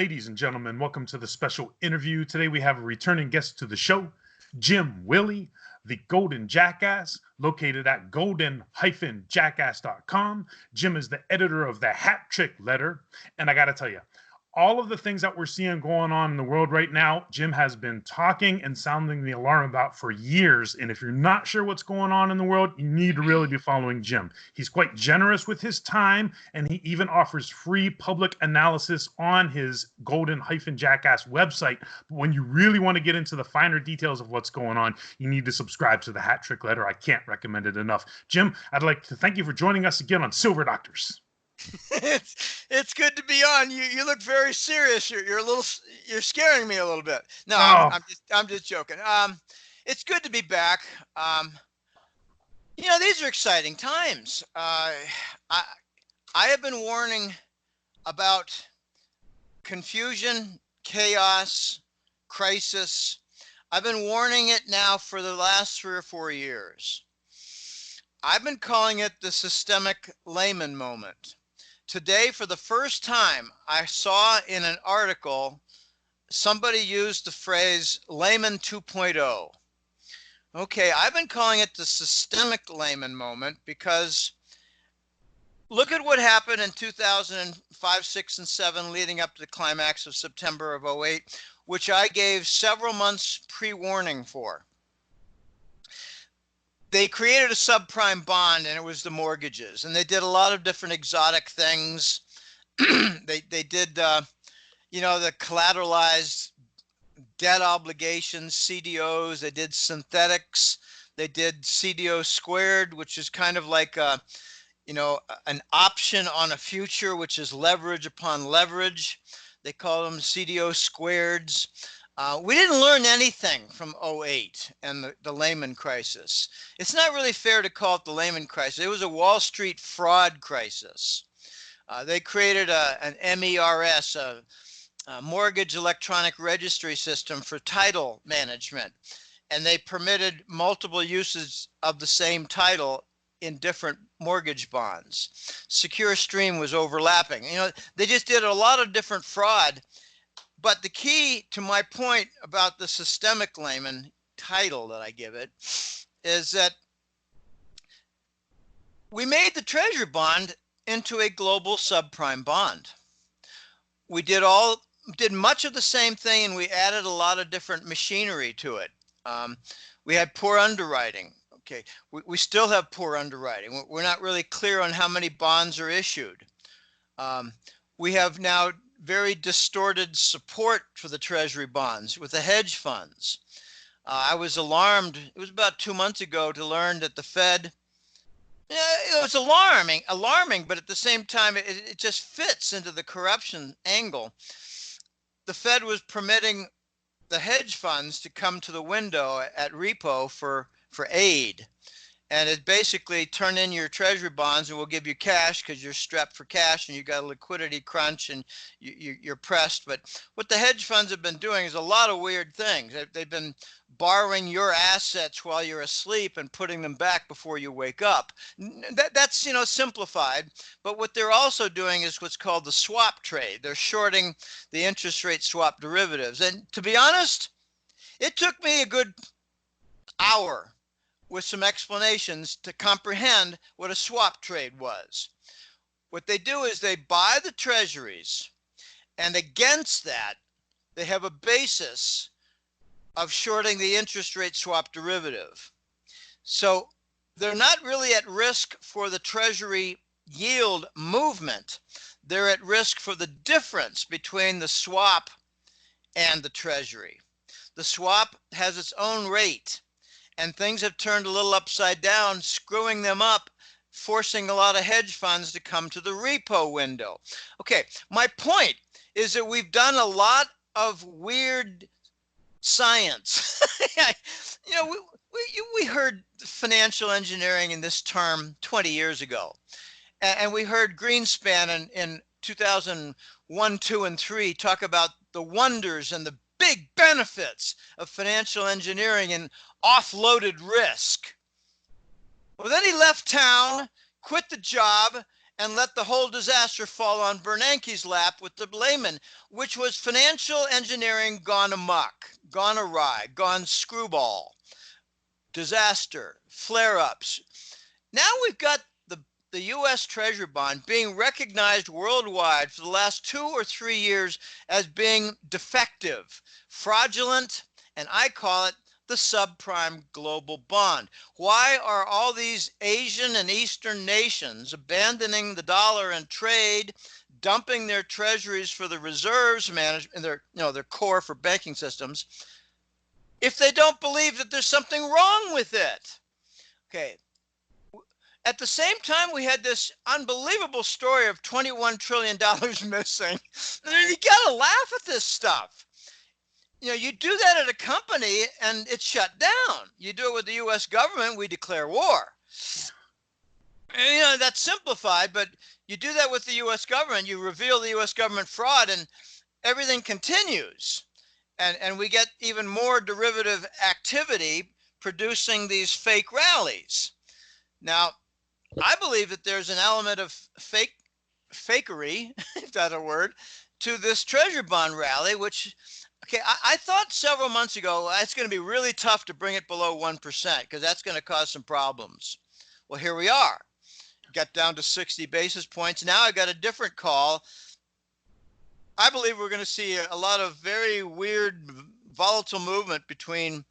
Ladies and gentlemen, welcome to the special interview. Today we have a returning guest to the show, Jim Willie, the Golden Jackass, located at golden-jackass.com. Jim is the editor of the Hat Trick Letter, and I got to tell you, all of the things that we're seeing going on in the world right now, Jim has been talking and sounding the alarm about for years. And if you're not sure what's going on in the world, you need to really be following Jim. He's quite generous with his time, and he even offers free public analysis on his Golden-Jackass website. But when you really want to get into the finer details of what's going on, you need to subscribe to the Hat Trick Letter. I can't recommend it enough. Jim, I'd like to thank you for joining us again on Silver Doctors. It's good to be on. You look very serious. You're scaring me a little bit. No, I'm just joking. It's good to be back. These are exciting times. I have been warning about confusion, chaos, crisis. I've been warning it now for the last 3 or 4 years. I've been calling it the systemic layman moment. Today, for the first time, I saw in an article, somebody used the phrase layman 2.0. Okay, I've been calling it the systemic layman moment because look at what happened in 2005, 6, and 7, leading up to the climax of September of 08, which I gave several months pre-warning for. They created a subprime bond, and it was the mortgages, and they did a lot of different exotic things. they did, the collateralized debt obligations, CDOs. They did synthetics. They did CDO squared, which is kind of like an option on a future, which is leverage upon leverage. They call them CDO squareds. We didn't learn anything from 08 and the Lehman crisis. It's not really fair to call it the Lehman crisis. It was a Wall Street fraud crisis. They created an MERS, a mortgage electronic registry system for title management, and they permitted multiple uses of the same title in different mortgage bonds. Secure Stream was overlapping. They just did a lot of different fraud. But the key to my point about the systemic layman title that I give it is that we made the Treasury bond into a global subprime bond. We did much of the same thing, and we added a lot of different machinery to it. We had poor underwriting. Okay, we still have poor underwriting. We're not really clear on how many bonds are issued. We have now very distorted support for the Treasury bonds with the hedge funds. I was alarmed, it was about 2 months ago, to learn that the Fed, it was alarming, but at the same time, it just fits into the corruption angle. The Fed was permitting the hedge funds to come to the window at repo for aid. And it basically turn in your Treasury bonds and we'll give you cash because you're strapped for cash and you got a liquidity crunch and you're pressed. But what the hedge funds have been doing is a lot of weird things. They've been borrowing your assets while you're asleep and putting them back before you wake up. That's simplified. But what they're also doing is what's called the swap trade. They're shorting the interest rate swap derivatives. And to be honest, it took me a good hour with some explanations to comprehend what a swap trade was. What they do is they buy the treasuries, and against that, they have a basis of shorting the interest rate swap derivative. So they're not really at risk for the treasury yield movement. They're at risk for the difference between the swap and the treasury. The swap has its own rate, and things have turned a little upside down, screwing them up, forcing a lot of hedge funds to come to the repo window. Okay, my point is that we've done a lot of weird science. We heard financial engineering in this term 20 years ago. And we heard Greenspan in 2001, 2, and 3 talk about the wonders and the big benefits of financial engineering and offloaded risk. Well, then he left town, quit the job, and let the whole disaster fall on Bernanke's lap with the layman, which was financial engineering gone amok, gone awry, gone screwball, disaster, flare-ups. Now we've got the U.S. Treasury bond being recognized worldwide for the last 2 or 3 years as being defective, fraudulent, and I call it the subprime global bond. Why are all these Asian and Eastern nations abandoning the dollar and trade, dumping their treasuries for the reserves management, their core for banking systems, if they don't believe that there's something wrong with it? Okay. At the same time, we had this unbelievable story of $21 trillion missing. You gotta laugh at this stuff. You do that at a company and it's shut down. You do it with the U.S. government, we declare war. And, that's simplified, but you do that with the U.S. government, you reveal the U.S. government fraud, and everything continues. And we get even more derivative activity producing these fake rallies. Now, I believe that there's an element of fakery, if that's a word, to this treasury bond rally, which, okay, I thought several months ago, it's going to be really tough to bring it below 1% because that's going to cause some problems. Well, here we are. Got down to 60 basis points. Now I got a different call. I believe we're going to see a lot of very weird, volatile movement between,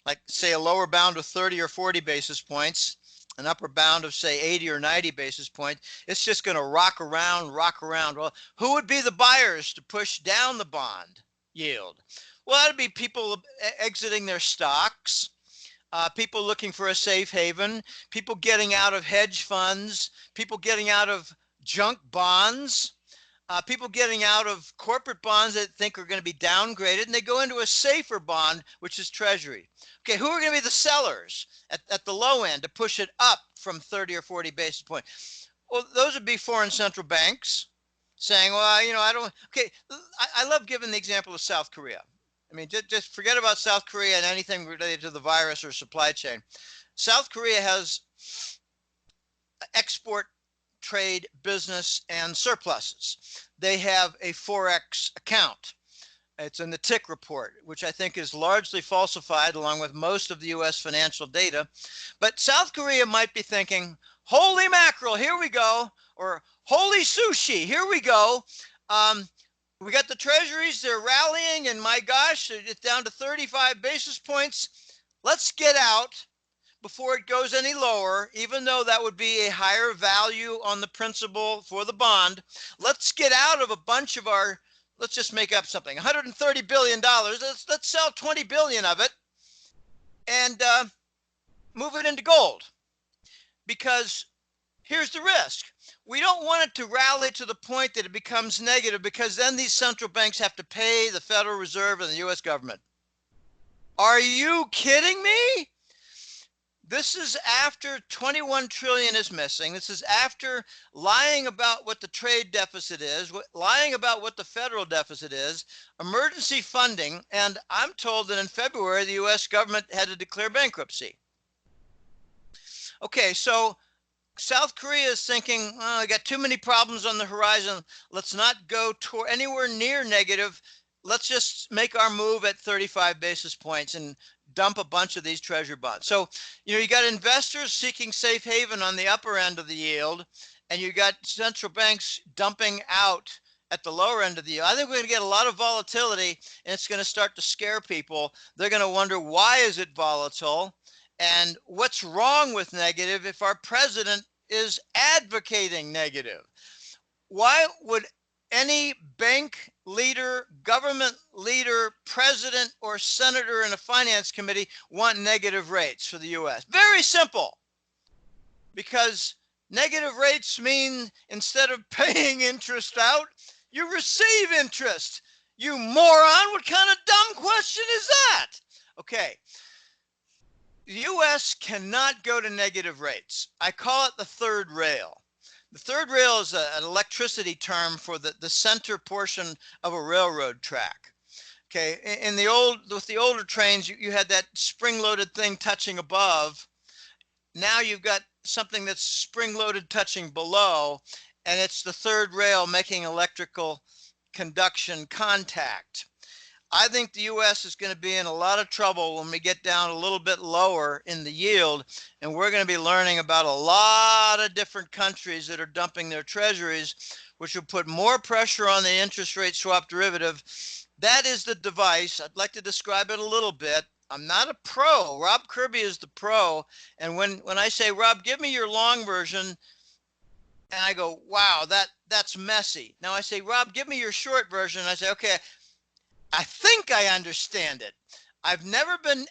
like, say, a lower bound of 30 or 40 basis points, an upper bound of, say, 80 or 90 basis points. It's just going to rock around, rock around. Well, who would be the buyers to push down the bond yield? Well, that'd be people exiting their stocks, people looking for a safe haven, people getting out of hedge funds, people getting out of junk bonds, people getting out of corporate bonds that think are going to be downgraded, and they go into a safer bond, which is Treasury. Okay, who are going to be the sellers at the low end to push it up from 30 or 40 basis points? Well, those would be foreign central banks saying, well, I don't, okay, I love giving the example of South Korea. I mean, just forget about South Korea and anything related to the virus or supply chain. South Korea has export, trade, business, and surpluses. They have a Forex account. It's in the TIC report, which I think is largely falsified along with most of the U.S. financial data. But South Korea might be thinking, holy mackerel, here we go, or holy sushi, here we go. We got the treasuries, they're rallying, and my gosh, it's down to 35 basis points. Let's get out before it goes any lower, even though that would be a higher value on the principal for the bond. Let's get out of a bunch of our, let's just make up something, $130 billion. Let's sell 20 billion of it and move it into gold. Because here's the risk. We don't want it to rally to the point that it becomes negative, because then these central banks have to pay the Federal Reserve and the U.S. government. Are you kidding me? This is after 21 trillion is missing. This is after lying about what the trade deficit is, lying about what the federal deficit is, emergency funding, and I'm told that in February the US government had to declare bankruptcy. Okay, so South Korea is thinking, oh, I got too many problems on the horizon. Let's not go anywhere near negative. Let's just make our move at 35 basis points and dump a bunch of these treasury bonds. So, you got investors seeking safe haven on the upper end of the yield, and you got central banks dumping out at the lower end of the yield. I think we're going to get a lot of volatility, and it's going to start to scare people. They're going to wonder, why is it volatile? And what's wrong with negative if our president is advocating negative? Why would any bank leader, government leader, president, or senator in a finance committee want negative rates for the U.S.? Very simple. Because negative rates mean instead of paying interest out, you receive interest. You moron, what kind of dumb question is that? Okay. The U.S. cannot go to negative rates. I call it the third rail. The third rail is an electricity term for the center portion of a railroad track. Okay, with the older trains, you had that spring-loaded thing touching above. Now you've got something that's spring-loaded touching below, and it's the third rail making electrical conduction contact. I think the U.S. is going to be in a lot of trouble when we get down a little bit lower in the yield, and we're going to be learning about a lot of different countries that are dumping their treasuries, which will put more pressure on the interest rate swap derivative. That is the device. I'd like to describe it a little bit. I'm not a pro. Rob Kirby is the pro. And when I say, Rob, give me your long version, and I go, wow, that's messy. Now I say, Rob, give me your short version. And I say, okay, I think I understand it. I've never been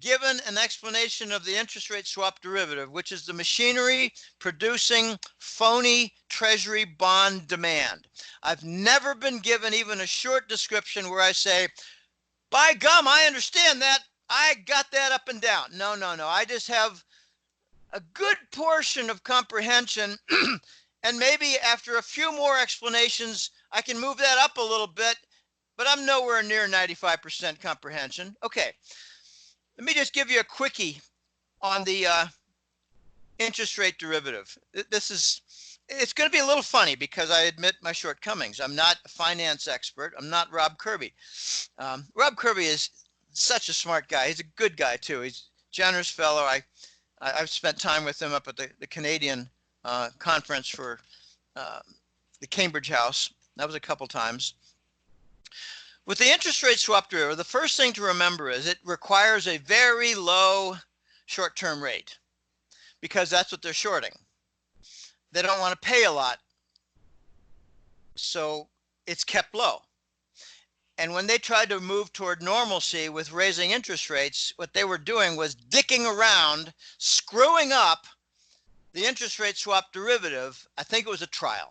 given an explanation of the interest rate swap derivative, which is the machinery producing phony treasury bond demand. I've never been given even a short description where I say, by gum, I understand that. I got that up and down. No. I just have a good portion of comprehension. And maybe after a few more explanations, I can move that up a little bit. But I'm nowhere near 95% comprehension. Okay, let me just give you a quickie on the interest rate derivative. It's going to be a little funny because I admit my shortcomings. I'm not a finance expert. I'm not Rob Kirby. Rob Kirby is such a smart guy. He's a good guy too. He's a generous fellow. I've spent time with him up at the Canadian conference for the Cambridge House. That was a couple times. With the interest rate swap derivative, the first thing to remember is it requires a very low short-term rate because that's what they're shorting. They don't want to pay a lot, so it's kept low. And when they tried to move toward normalcy with raising interest rates, what they were doing was dicking around, screwing up the interest rate swap derivative. I think it was a trial.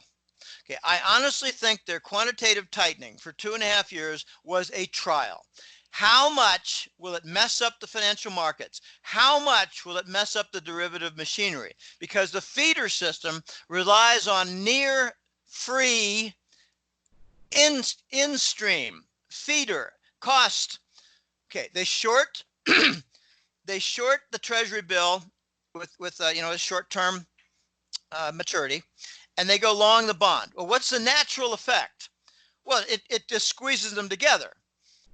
Okay, I honestly think their quantitative tightening for 2.5 years was a trial. How much will it mess up the financial markets? How much will it mess up the derivative machinery? Because the feeder system relies on near free in-stream feeder cost. Okay, they short they short the treasury bill with a short-term maturity, and they go long the bond. Well, what's the natural effect? Well, it just squeezes them together.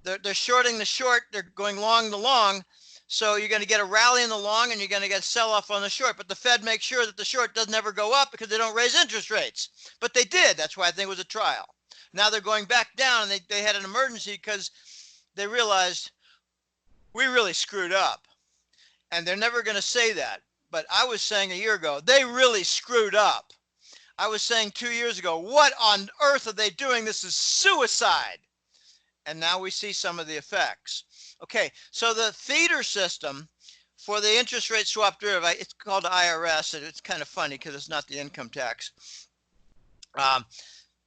They're shorting the short, they're going long the long, so you're going to get a rally in the long and you're going to get a sell-off on the short. But the Fed makes sure that the short doesn't ever go up because they don't raise interest rates. But they did. That's why I think it was a trial. Now they're going back down, and they had an emergency because they realized we really screwed up. And they're never going to say that. But I was saying a year ago, they really screwed up. I was saying 2 years ago, what on earth are they doing? This is suicide. And now we see some of the effects. Okay, so the feeder system for the interest rate swap derivative, it's called IRS, and it's kind of funny because it's not the income tax.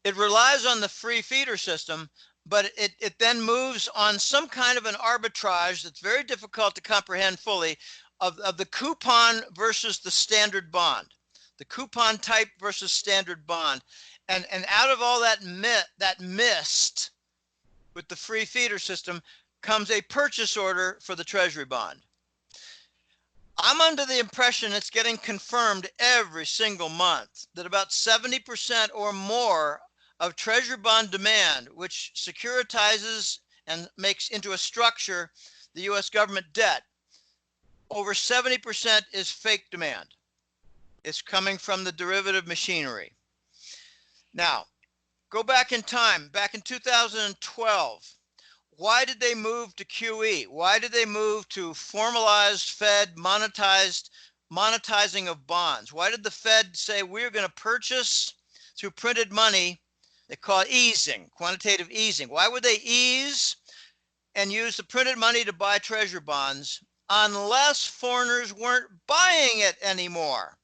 It relies on the free feeder system, but it then moves on some kind of an arbitrage that's very difficult to comprehend fully of the coupon versus the standard bond. The coupon type versus standard bond. And out of all that mist with the free feeder system comes a purchase order for the treasury bond. I'm under the impression it's getting confirmed every single month that about 70% or more of treasury bond demand, which securitizes and makes into a structure the US government debt, over 70% is fake demand. It's coming from the derivative machinery. Now, go back in time, back in 2012. Why did they move to QE? Why did they move to formalized Fed monetizing of bonds? Why did the Fed say we're going to purchase through printed money? They call it easing, quantitative easing. Why would they ease and use the printed money to buy treasury bonds unless foreigners weren't buying it anymore?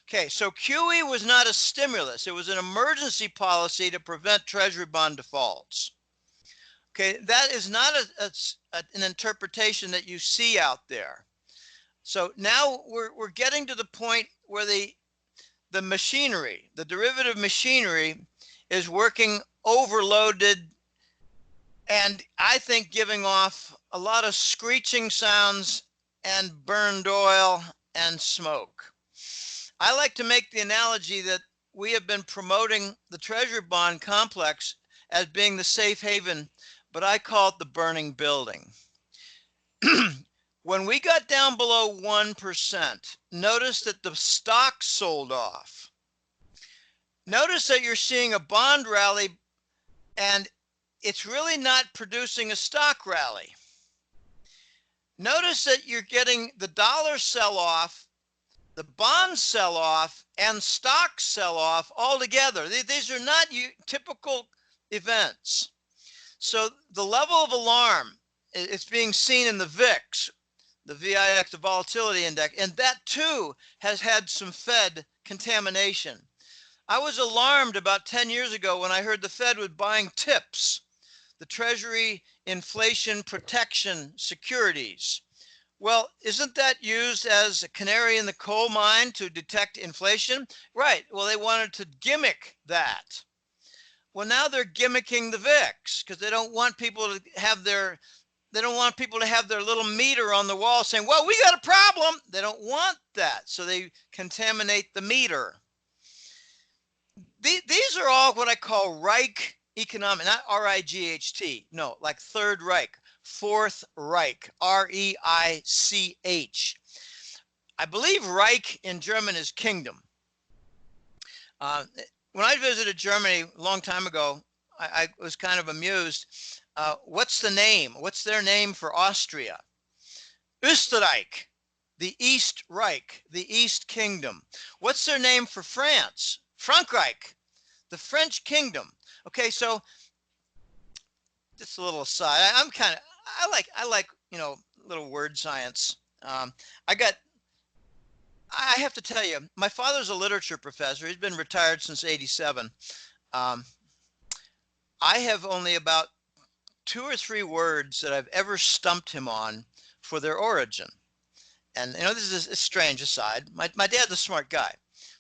Okay, so QE was not a stimulus. It was an emergency policy to prevent treasury bond defaults. Okay, that is not an interpretation that you see out there. So now we're getting to the point where the machinery, the derivative machinery, is working overloaded, and I think giving off a lot of screeching sounds and burned oil and smoke. I like to make the analogy that we have been promoting the treasury bond complex as being the safe haven, but I call it the burning building. When we got down below 1%, notice that the stock sold off. Notice that you're seeing a bond rally, and it's really not producing a stock rally. Notice that you're getting the dollar sell off, the bonds sell off, and stocks sell off all together. These are not typical events. So the level of alarm, it's being seen in the VIX, the VIX, the volatility index, and that too has had some Fed contamination. I was alarmed about 10 years ago when I heard the Fed was buying TIPS, the Treasury Inflation Protection Securities. Well, isn't that used as a canary in the coal mine to detect inflation? Right. Well, they wanted to gimmick that. Well, now they're gimmicking the VIX because they don't want people to have their little meter on the wall saying, well, we got a problem. They don't want that. So they contaminate the meter. These are all what I call Reich economic, not R-I-G-H-T. No, like Third Reich, Fourth Reich, R-E-I-C-H. I believe Reich in German is kingdom. When I visited Germany a long time ago, I was kind of amused. What's the name? What's their name for Austria? Österreich, the East Reich, the East Kingdom. What's their name for France? Frankreich, the French Kingdom. Okay, so just a little aside. I like little word science. I have to tell you, my father's a literature professor. He's been retired since '87. I have only about 2 or 3 words that I've ever stumped him on for their origin. And this is a strange aside. My dad's a smart guy.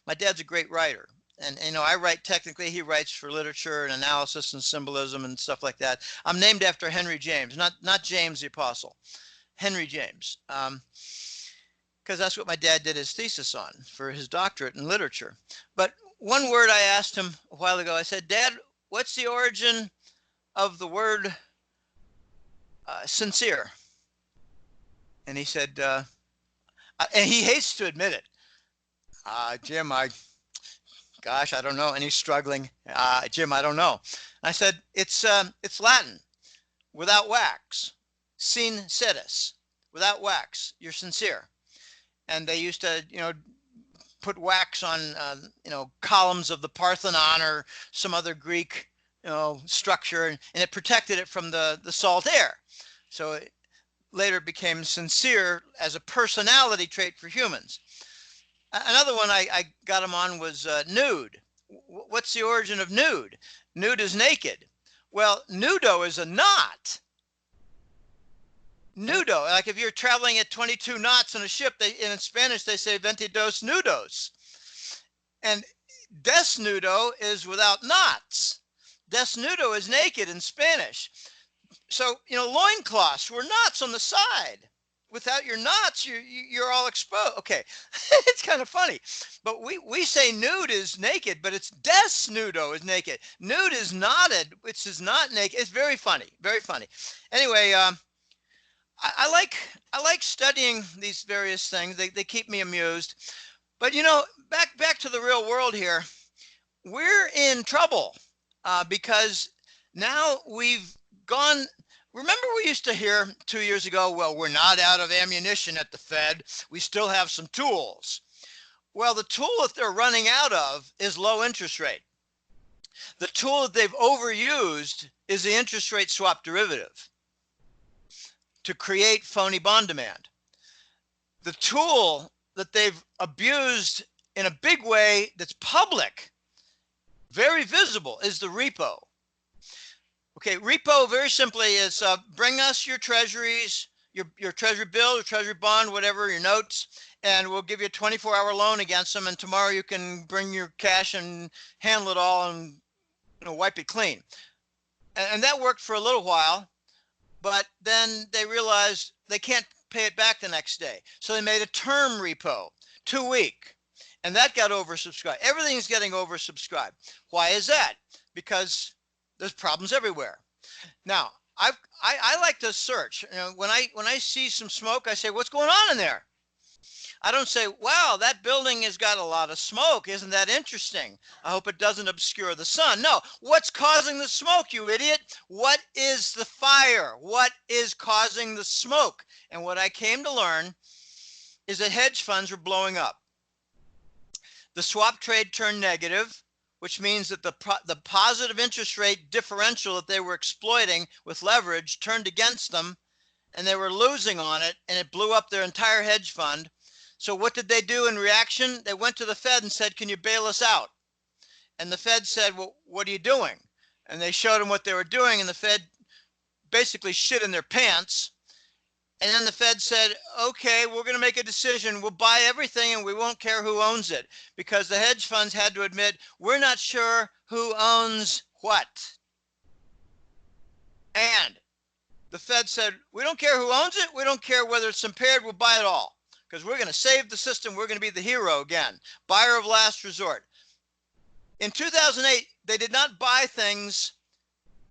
My dad's a great writer. And I write technically, he writes for literature and analysis and symbolism and stuff like that. I'm named after Henry James, not James the Apostle, Henry James. Because that's what my dad did his thesis on for his doctorate in literature. But one word I asked him a while ago, I said, Dad, what's the origin of the word sincere? And he said, and he hates to admit it. Jim, I don't know. And he's struggling. Jim, I don't know. I said, it's Latin, without wax, sincerus, without wax, you're sincere. And they used to, put wax on, columns of the Parthenon or some other Greek, structure, and it protected it from the salt air. So it later became sincere as a personality trait for humans. Another one I got him on was nude. What's the origin of nude? Nude is naked. Well, nudo is a knot. Nudo, like if you're traveling at 22 knots on a ship, in Spanish they say 22 nudos. And desnudo is without knots. Desnudo is naked in Spanish. So, loincloths were knots on the side. Without your knots, you're all exposed. Okay, it's kind of funny. But we say nude is naked, but it's desnudo is naked. Nude is knotted, which is not naked. It's very funny, very funny. Anyway, I like studying these various things. They keep me amused. But back to the real world here. We're in trouble because now we've gone. Remember we used to hear 2 years ago, well, we're not out of ammunition at the Fed. We still have some tools. Well, the tool that they're running out of is low interest rate. The tool that they've overused is the interest rate swap derivative to create phony bond demand. The tool that they've abused in a big way that's public, very visible, is the repo. Okay, repo very simply is bring us your treasuries, your treasury bill, your treasury bond, whatever, your notes, and we'll give you a 24-hour loan against them, and tomorrow you can bring your cash and handle it all and wipe it clean. And that worked for a little while, but then they realized they can't pay it back the next day. So they made a term repo, 2 week. And that got oversubscribed. Everything's getting oversubscribed. Why is that? Because there's problems everywhere. Now, I like to search. You know, when I see some smoke, I say, what's going on in there? I don't say, wow, that building has got a lot of smoke. Isn't that interesting? I hope it doesn't obscure the sun. No, what's causing the smoke, you idiot? What is the fire? What is causing the smoke? And what I came to learn is that hedge funds were blowing up. The swap trade turned negative, which means that the positive interest rate differential that they were exploiting with leverage turned against them, and they were losing on it, and it blew up their entire hedge fund. So what did they do in reaction? They went to the Fed and said, can you bail us out? And the Fed said, well, what are you doing? And they showed them what they were doing, and the Fed basically shit in their pants. And then the Fed said, okay, we're going to make a decision. We'll buy everything and we won't care who owns it, because the hedge funds had to admit, we're not sure who owns what. And the Fed said, we don't care who owns it. We don't care whether it's impaired. We'll buy it all, because we're going to save the system. We're going to be the hero again, buyer of last resort. In 2008, they did not buy things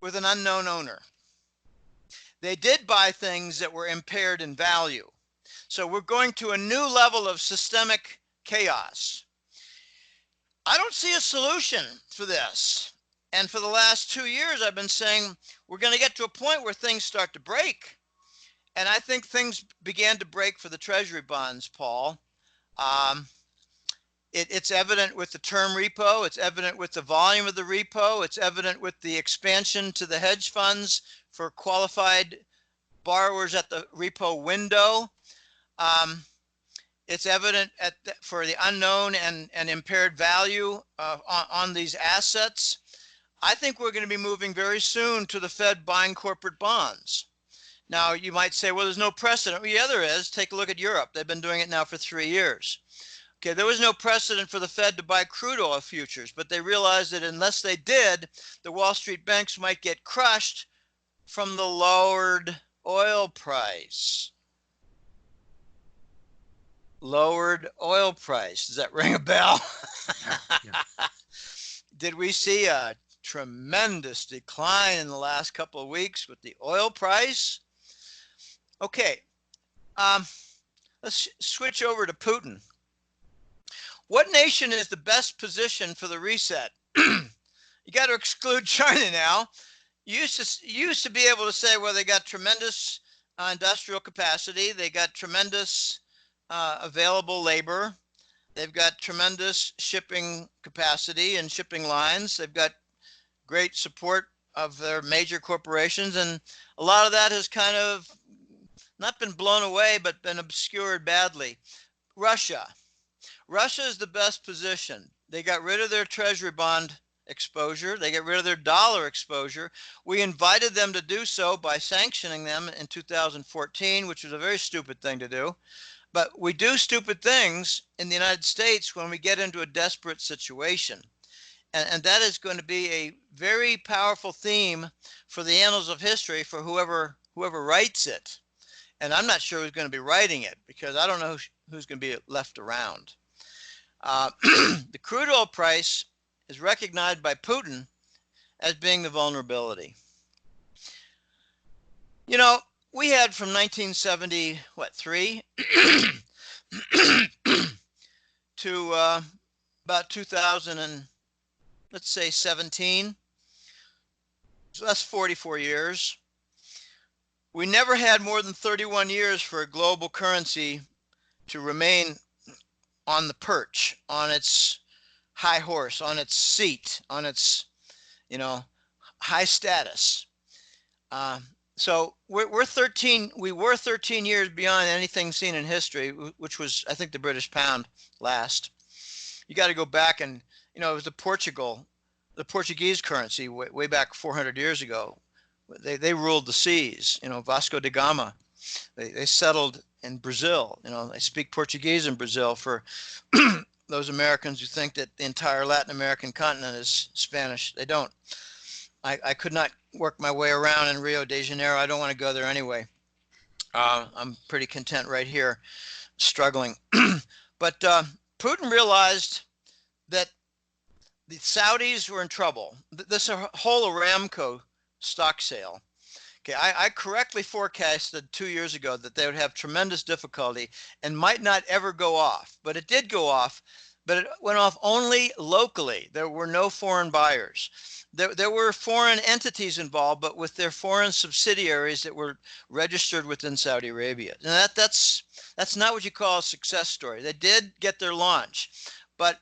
with an unknown owner. They did buy things that were impaired in value. So we're going to a new level of systemic chaos. I don't see a solution for this. And for the last 2 years, I've been saying we're going to get to a point where things start to break. And I think things began to break for the Treasury bonds, Paul. It's evident with the term repo. It's evident with the volume of the repo. It's evident with the expansion to the hedge funds for qualified borrowers at the repo window. It's evident for the unknown and impaired value on these assets. I think we're going to be moving very soon to the Fed buying corporate bonds. Now, you might say, well, there's no precedent. Well, yeah, there is. Take a look at Europe. They've been doing it now for 3 years. Okay, there was no precedent for the Fed to buy crude oil futures, but they realized that unless they did, the Wall Street banks might get crushed from the lowered oil price. Lowered oil price. Does that ring a bell? Yeah. Did we see a tremendous decline in the last couple of weeks with the oil price? Okay, let's switch over to Putin. What nation is the best positioned for the reset? You got to exclude China now. You used to be able to say, well, they got tremendous industrial capacity. They got tremendous available labor. They've got tremendous shipping capacity and shipping lines. They've got great support of their major corporations. And a lot of that has kind of not been blown away, but been obscured badly. Russia. Russia is the best position. They got rid of their treasury bond exposure. They get rid of their dollar exposure. We invited them to do so by sanctioning them in 2014, which was a very stupid thing to do. But we do stupid things in the United States when we get into a desperate situation. And that is going to be a very powerful theme for the annals of history for whoever writes it. And I'm not sure who's going to be writing it, because I don't know who's going to be left around. The crude oil price is recognized by Putin as being the vulnerability. You know, we had from 1973 to about 2000 and let's say 17. So that's 44 years. We never had more than 31 years for a global currency to remain on the perch, on its high horse, on its seat, on its, high status. So we were 13 years beyond anything seen in history, which was, I think, the British pound last. You got to go back and, it was the Portuguese currency way back 400 years ago. They ruled the seas. Vasco da Gama. They settled in Brazil. They speak Portuguese in Brazil for those Americans who think that the entire Latin American continent is Spanish. They don't. I could not work my way around in Rio de Janeiro. I don't want to go there anyway. I'm pretty content right here, struggling. But Putin realized that the Saudis were in trouble. This whole Aramco stock sale. Okay, I correctly forecasted 2 years ago that they would have tremendous difficulty and might not ever go off, but it did go off, but it went off only locally. There were no foreign buyers. There were foreign entities involved, but with their foreign subsidiaries that were registered within Saudi Arabia. And that's not what you call a success story. They did get their launch, but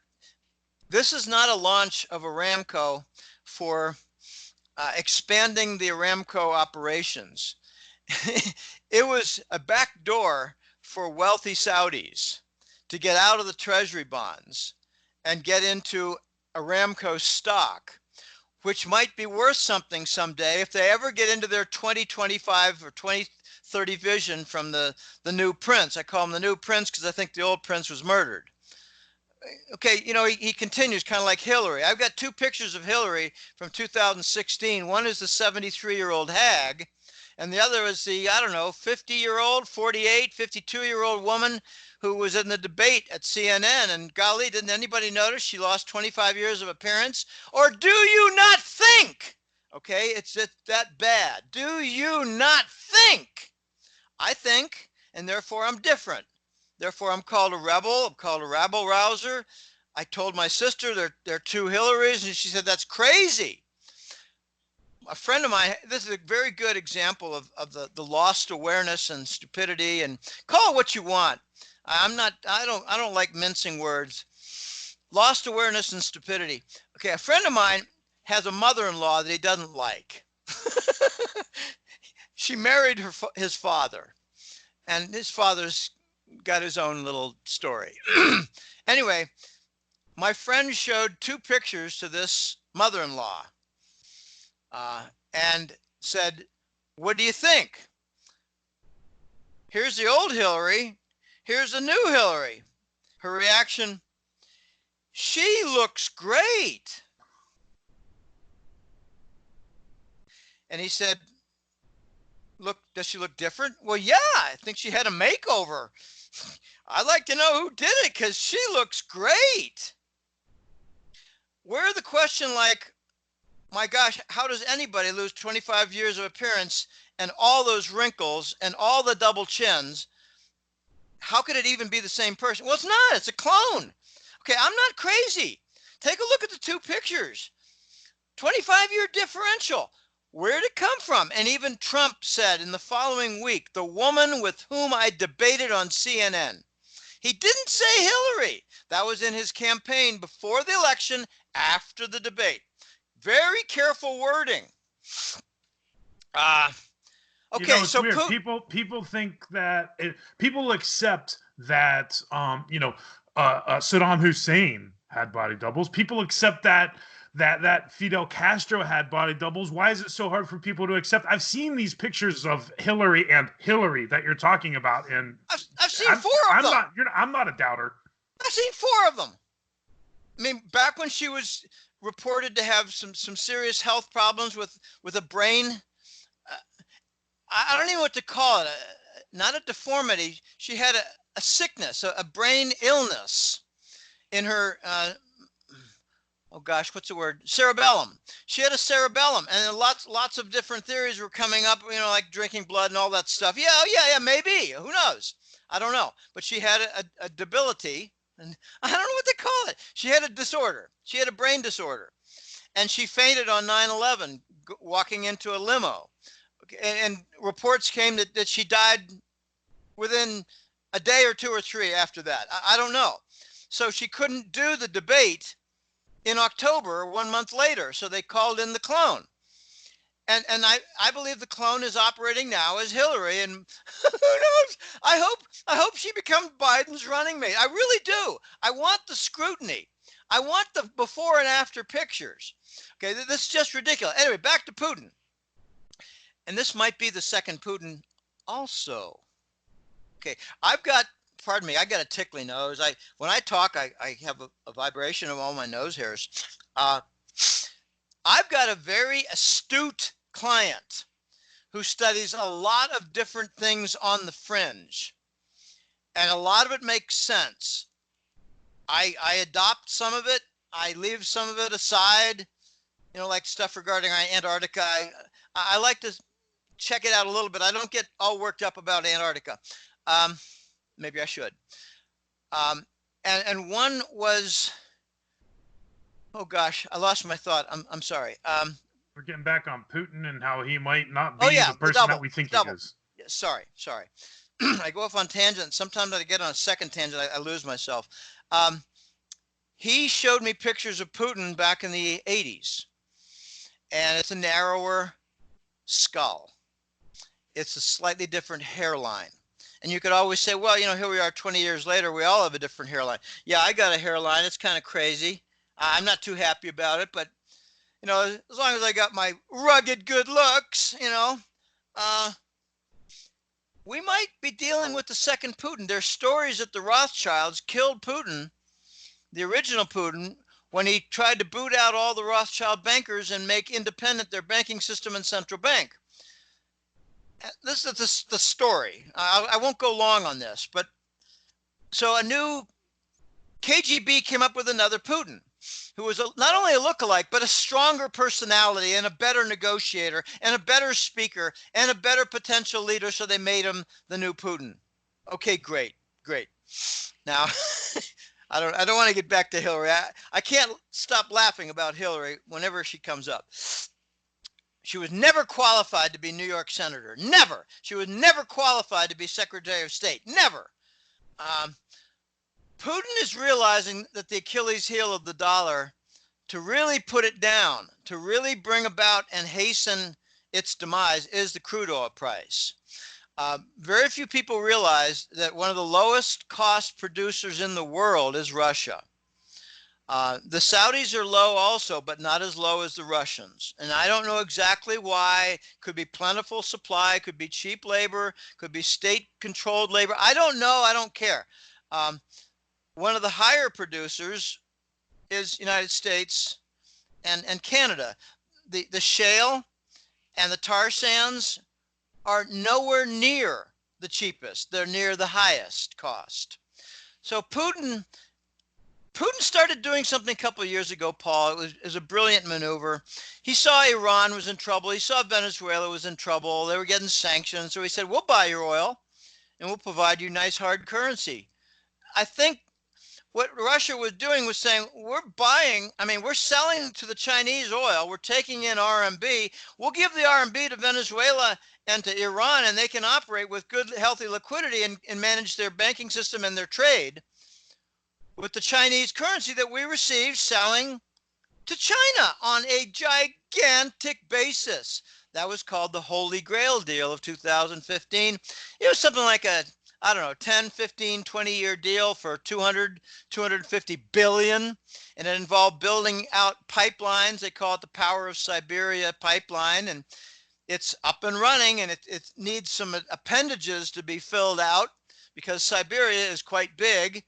this is not a launch of Aramco for expanding the Aramco operations. It was a back door for wealthy Saudis to get out of the treasury bonds and get into Aramco stock, which might be worth something someday if they ever get into their 2025 or 2030 vision from the new prince. I call him the new prince because I think the old prince was murdered. Okay, you know, he continues kind of like Hillary. I've got 2 pictures of Hillary from 2016. One is the 73-year-old hag, and the other is the, I don't know, 50-year-old, 48, 52-year-old woman who was in the debate at CNN. And golly, didn't anybody notice she lost 25 years of appearance? Or do you not think, okay, it's that bad? Do you not think? I think, and therefore I'm different. Therefore, I'm called a rebel. I'm called a rabble rouser. I told my sister there are 2 Hillarys, and she said, that's crazy. A friend of mine, this is a very good example of the lost awareness and stupidity, and call it what you want. I don't like mincing words. Lost awareness and stupidity. Okay, a friend of mine has a mother-in-law that he doesn't like. She married his father, and his father's got his own little story. Anyway, my friend showed 2 pictures to this mother-in-law and said, what do you think? Here's the old Hillary. Here's the new Hillary. Her reaction, she looks great. And he said, look, does she look different? Well, yeah, I think she had a makeover. I'd like to know who did it because she looks great. Where the question like, my gosh, how does anybody lose 25 years of appearance and all those wrinkles and all the double chins? How could it even be the same person? Well, it's not. It's a clone. Okay, I'm not crazy. Take a look at the 2 pictures. 25-year differential. Where did it come from? And even Trump said in the following week, the woman with whom I debated on CNN. He didn't say Hillary. That was in his campaign before the election, after the debate. Very careful wording. Okay, you know, it's so weird. People think that people accept that Saddam Hussein had body doubles. People accept that Fidel Castro had body doubles. Why is it so hard for people to accept? I've seen these pictures of Hillary that you're talking about, and I've seen 4 of them. I'm not a doubter. I've seen 4 of them. I mean, back when she was reported to have some serious health problems with a brain. I don't even know what to call it. Not a deformity. She had a sickness, a brain illness in her. Oh gosh, what's the word? Cerebellum. She had a cerebellum, and lots of different theories were coming up. You know, like drinking blood and all that stuff. Yeah, maybe. Who knows? I don't know. But she had a debility, and I don't know what to call it. She had a disorder. She had a brain disorder, and she fainted on 9/11, walking into a limo. And reports came that she died within a day or 2 or 3 after that. I don't know. So she couldn't do the debate in October, 1 month later. So they called in the clone. And I believe the clone is operating now as Hillary. And who knows? I hope she becomes Biden's running mate. I really do. I want the scrutiny. I want the before and after pictures. Okay, this is just ridiculous. Anyway, back to Putin. And this might be the second Putin also. Okay, pardon me, I got a tickly nose. When I talk, I have a vibration of all my nose hairs. I've got a very astute client who studies a lot of different things on the fringe. And a lot of it makes sense. I adopt some of it. I leave some of it aside, like stuff regarding Antarctica. I like to check it out a little bit. I don't get all worked up about Antarctica. Maybe I should. And one was, oh gosh, I lost my thought. I'm sorry. We're getting back on Putin and how he might not be Oh yeah, the person that we think he is. Yeah, sorry. I go off on tangents. Sometimes I get on a second tangent, I lose myself. He showed me pictures of Putin back in the 80s, and it's a narrower skull. It's a slightly different hairline. And you could always say, well, here we are 20 years later, we all have a different hairline. Yeah, I got a hairline. It's kind of crazy. I'm not too happy about it, but, as long as I got my rugged good looks, we might be dealing with the second Putin. There's stories that the Rothschilds killed Putin, the original Putin, when he tried to boot out all the Rothschild bankers and make independent their banking system and central bank. This is the story. I won't go long on this, but so a new KGB came up with another Putin, who was not only a lookalike, but a stronger personality and a better negotiator and a better speaker and a better potential leader. So they made him the new Putin. Okay, great. Now, I don't want to get back to Hillary. I can't stop laughing about Hillary whenever she comes up. She was never qualified to be New York Senator. Never. She was never qualified to be Secretary of State. Never. Putin is realizing that the Achilles heel of the dollar, to really put it down, to really bring about and hasten its demise, is the crude oil price. Very few people realize that one of the lowest cost producers in the world is Russia. The Saudis are low also, but not as low as the Russians. And I don't know exactly why. Could be plentiful supply, could be cheap labor, could be state-controlled labor. I don't know. I don't care. One of the higher producers is United States and Canada. The shale and the tar sands are nowhere near the cheapest. They're near the highest cost. So Putin started doing something a couple of years ago, Paul. It was a brilliant maneuver. He saw Iran was in trouble. He saw Venezuela was in trouble. They were getting sanctions. So he said, we'll buy your oil and we'll provide you nice hard currency. I think what Russia was doing was saying, we're selling to the Chinese oil. We're taking in RMB. We'll give the RMB to Venezuela and to Iran, and they can operate with good, healthy liquidity and manage their banking system and their trade with the Chinese currency that we receive selling to China on a gigantic basis. That was called the Holy Grail deal of 2015. It was something like a, 10, 15, 20-year deal for 250 billion. And it involved building out pipelines. They call it the Power of Siberia pipeline. And it's up and running, and it needs some appendages to be filled out because Siberia is quite big.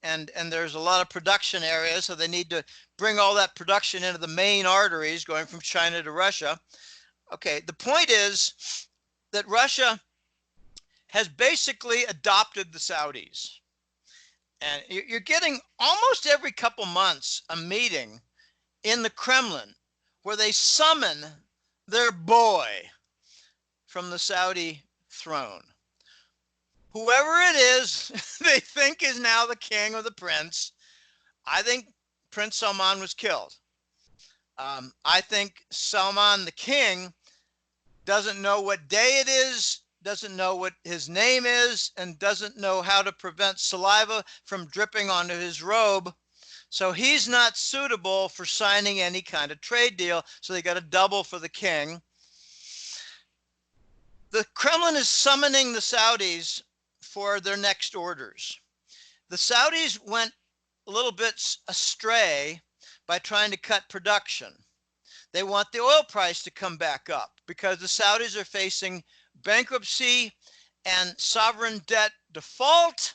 And there's a lot of production areas, so they need to bring all that production into the main arteries going from China to Russia. Okay, the point is that Russia has basically adopted the Saudis. And you're getting almost every couple months a meeting in the Kremlin where they summon their boy from the Saudi throne. Whoever it is, they think is now the king or the prince. I think Prince Salman was killed. I think Salman the king doesn't know what day it is, doesn't know what his name is, and doesn't know how to prevent saliva from dripping onto his robe. So he's not suitable for signing any kind of trade deal. So they got a double for the king. The Kremlin is summoning the Saudis for their next orders. The Saudis went a little bit astray by trying to cut production. They want the oil price to come back up because the Saudis are facing bankruptcy and sovereign debt default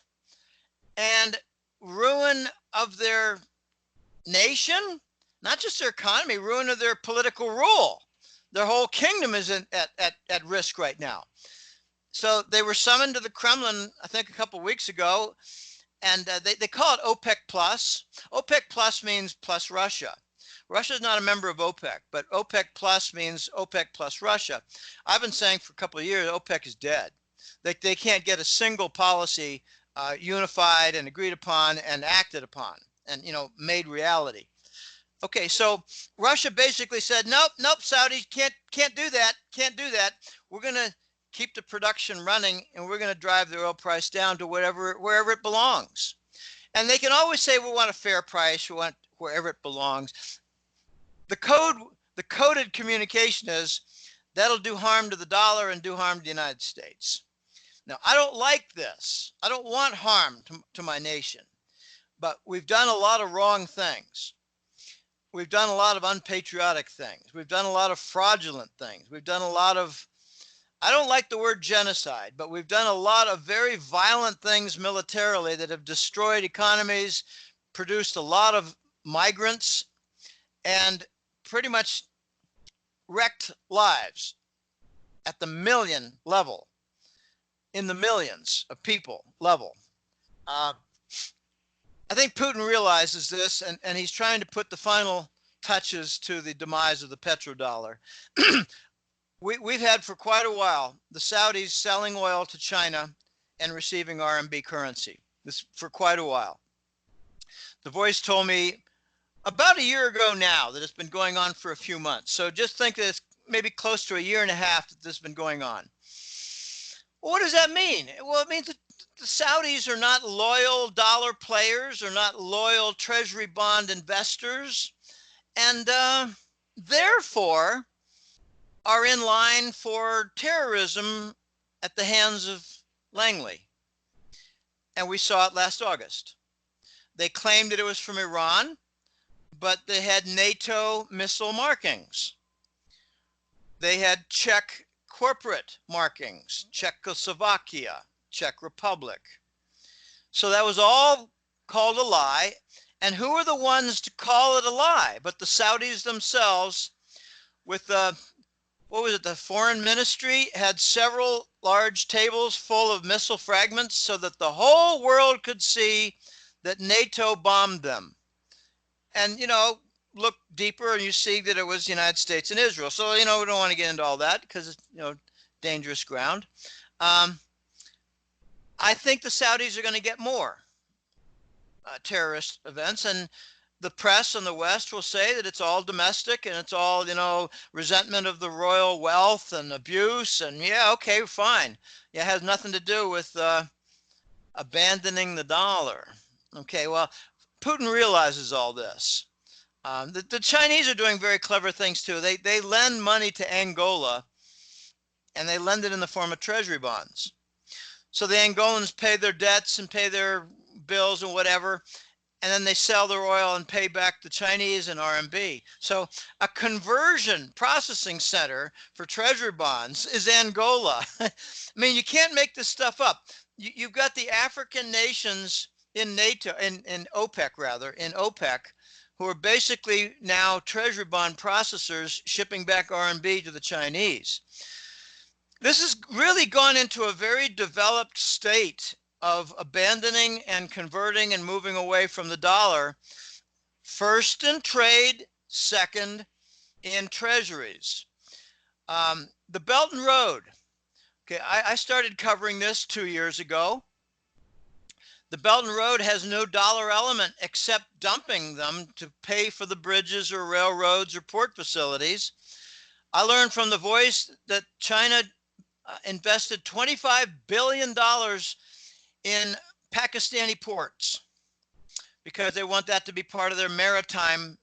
and ruin of their nation, not just their economy, ruin of their political rule. Their whole kingdom is at risk right now. So they were summoned to the Kremlin, I think a couple of weeks ago, and they call it OPEC plus. OPEC plus means plus Russia. Russia is not a member of OPEC, but OPEC plus means OPEC plus Russia. I've been saying for a couple of years, OPEC is dead. They can't get a single policy unified and agreed upon and acted upon and, you know, made reality. Okay, so Russia basically said, nope, nope, Saudis can't do that, can't do that. We're going to keep the production running and we're going to drive the oil price down to wherever it belongs. And they can always say, we want a fair price, we want wherever it belongs. The coded communication is that'll do harm to the dollar and do harm to the United States. Now, I don't like this. I don't want harm to my nation, but we've done a lot of wrong things. We've done a lot of unpatriotic things. We've done a lot of fraudulent things. We've done a lot of, I don't like the word genocide, but we've done a lot of very violent things militarily that have destroyed economies, produced a lot of migrants, and pretty much wrecked lives at the million level, in the millions of people level. I think Putin realizes this, and he's trying to put the final touches to the demise of the petrodollar. We've had for quite a while the Saudis selling oil to China and receiving RMB currency. This for quite a while. The Voice told me about a year ago now that it's been going on for a few months. So just think that it's maybe close to a year and a half that this has been going on. Well, what does that mean? Well, it means that the Saudis are not loyal dollar players, or not loyal treasury bond investors, and therefore are in line for terrorism at the hands of Langley. And we saw it last August. They claimed that it was from Iran, but they had NATO missile markings. They had Czech corporate markings, Czechoslovakia, Czech Republic. So that was all called a lie. And who are the ones to call it a lie but the Saudis themselves? With the, what was it, the foreign ministry had several large tables full of missile fragments so that the whole world could see that NATO bombed them. And, you know, look deeper and you see that it was the United States and Israel. So, you know, we don't want to get into all that because it's, you know, dangerous ground. I think the Saudis are going to get more terrorist events, and the press in the West will say that it's all domestic and it's all, you know, resentment of the royal wealth and abuse. And yeah, okay, fine. Yeah, it has nothing to do with abandoning the dollar. Okay, well, Putin realizes all this. The Chinese are doing very clever things too. They lend money to Angola, and they lend it in the form of treasury bonds. So the Angolans pay their debts and pay their bills and whatever, and then they sell their oil and pay back the Chinese in RMB. So a conversion processing center for treasury bonds is Angola. I mean, you can't make this stuff up. You've got the African nations in NATO, in OPEC rather, in OPEC, who are basically now treasury bond processors shipping back RMB to the Chinese. This has really gone into a very developed state of abandoning and converting and moving away from the dollar, first in trade, second in treasuries. The Belt and Road. Okay, I started covering this 2 years ago. The Belt and Road has no dollar element except dumping them to pay for the bridges or railroads or port facilities. I learned from The Voice that China invested $25 billion in Pakistani ports because they want that to be part of their maritime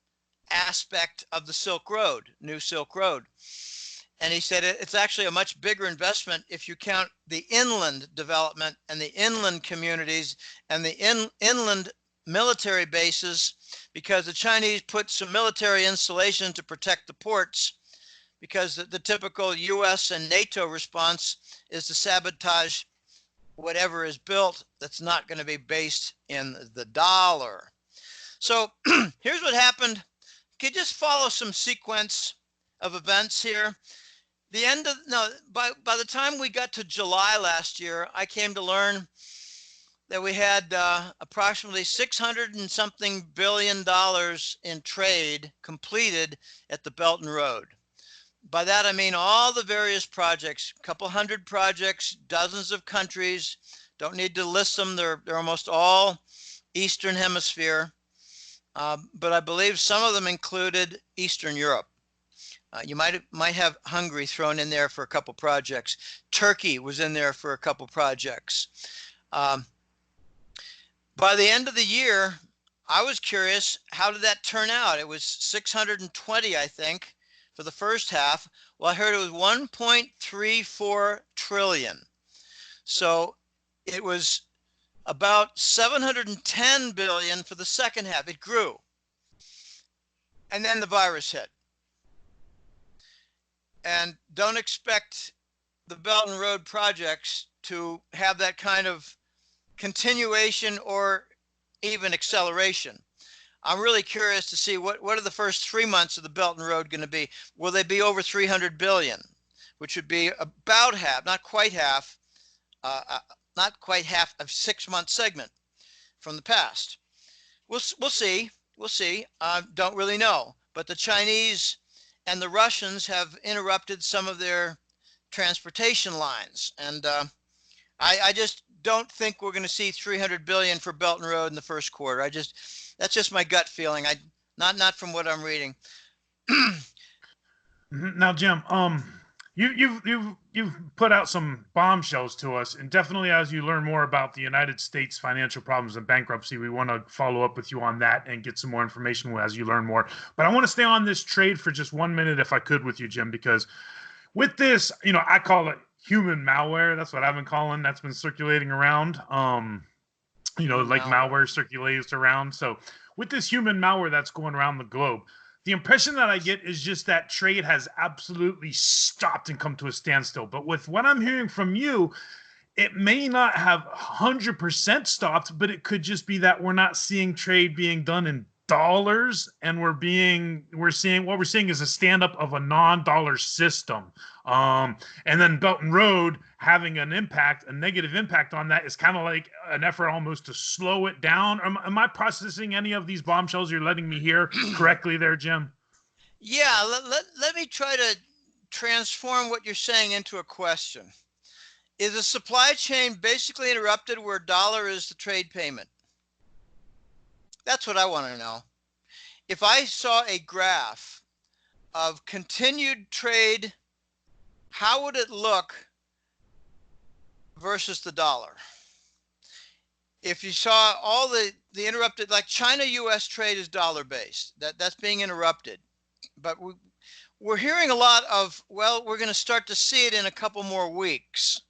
aspect of the Silk Road, New Silk Road. And he said it's actually a much bigger investment if you count the inland development and the inland communities and the inland military bases, because the Chinese put some military installation to protect the ports, because the typical US and NATO response is to sabotage whatever is built that's not going to be based in the dollar. So here's what happened. Can you just follow some sequence of events here? The end of, no, by the time we got to July last year, I came to learn that we had approximately 600 and something billion in trade completed at the Belt and Road. By that, I mean all the various projects, a couple hundred projects, dozens of countries. Don't need to list them. They're almost all Eastern Hemisphere. But I believe some of them included Eastern Europe. You might have Hungary thrown in there for a couple projects. Turkey was in there for a couple projects. By the end of the year, I was curious, how did that turn out? It was 620, I think, for the first half. Well, I heard it was 1.34 trillion. So it was about 710 billion for the second half. It grew. And then the virus hit. And don't expect the Belt and Road projects to have that kind of continuation or even acceleration. I'm really curious to see what are the first 3 months of the Belt and Road going to be. Will they be over 300 billion, which would be about half, not quite half of 6 month segment from the past. We'll see. We'll see. Don't really know. But the Chinese and the Russians have interrupted some of their transportation lines, and I just don't think we're going to see 300 billion for Belt and Road in the first quarter. That's just my gut feeling. Not from what I'm reading. Now, Jim, you've put out some bombshells to us, and definitely as you learn more about the United States financial problems and bankruptcy, we want to follow up with you on that and get some more information as you learn more. But I want to stay on this trade for just 1 minute, if I could, with you, Jim, because with this, I call it human malware. That's what I've been calling. That's been circulating around. Like malware circulates around. So with this human malware that's going around the globe, the impression that I get is just that trade has absolutely stopped and come to a standstill. But with what I'm hearing from you, it may not have 100% stopped, but it could just be that we're not seeing trade being done in dollars, and we're seeing is a stand-up of a non-dollar system. And then Belt and Road having a negative impact on that is kind of like an effort almost to slow it down. Am I processing any of these bombshells you're letting me hear correctly there, Jim? Yeah, let me try to transform what you're saying into a question. Is the supply chain basically interrupted where dollar is the trade payment? That's what I want to know. If I saw a graph of continued trade, how would it look versus the dollar? If you saw all the interrupted, like China-US trade is dollar-based, that's being interrupted. But we're hearing a lot of, well, we're going to start to see it in a couple more weeks.